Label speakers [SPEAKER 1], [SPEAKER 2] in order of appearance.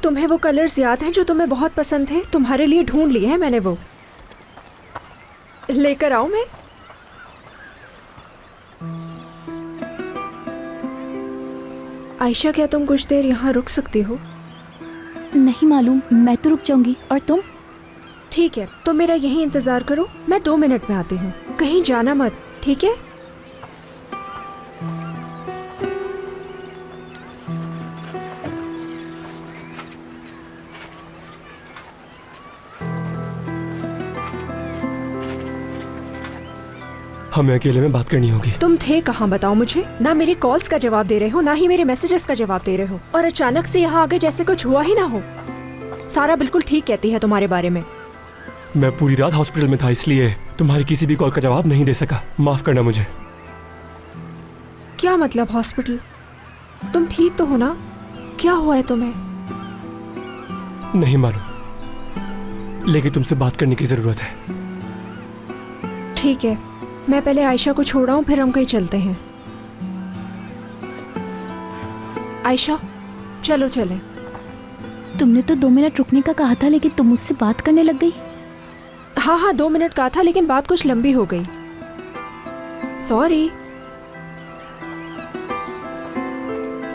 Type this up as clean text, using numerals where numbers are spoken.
[SPEAKER 1] तुम्हें वो कलर्स याद हैं जो तुम्हें बहुत पसंद थे? तुम्हारे लिए ढूंढ लिए हैं मैंने, वो लेकर आऊं मैं? आयशा, क्या तुम कुछ देर यहाँ रुक सकती हो?
[SPEAKER 2] नहीं मालूम, मैं तो रुक जाऊंगी। और तुम?
[SPEAKER 1] ठीक है, तो मेरा यहीं इंतजार करो, मैं 2 मिनट में आती हूँ। कहीं जाना मत, ठीक है?
[SPEAKER 3] हमें अकेले में बात करनी होगी।
[SPEAKER 1] तुम थे कहाँ बताओ मुझे? ना मेरी कॉल्स का जवाब दे रहे हो, ना ही मेरे मैसेजेस का जवाब दे रहे हो, और अचानक से यहाँ आ गए जैसे कुछ हुआ ही ना हो। सारा बिल्कुल ठीक कहती है तुम्हारे बारे में।
[SPEAKER 3] मैं पूरी रात हॉस्पिटल में था, इसलिए तुम्हारी किसी भी कॉल का जवाब नहीं दे सका। माफ करना मुझे।
[SPEAKER 1] क्या मतलब हॉस्पिटल? तुम ठीक तो हो ना? क्या हुआ है तुम्हें?
[SPEAKER 3] नहीं मालूम, लेकिन तुमसे बात करने की जरूरत है।
[SPEAKER 1] ठीक है, मैं पहले आयशा को छोड़ाऊं, फिर हम कहीं चलते हैं। आयशा, चलो चलें।
[SPEAKER 2] तुमने तो 2 मिनट रुकने का कहा था, लेकिन तुम मुझसे बात करने लग गई।
[SPEAKER 1] हाँ हाँ, 2 मिनट कहा था, लेकिन बात कुछ लंबी हो गई। सॉरी।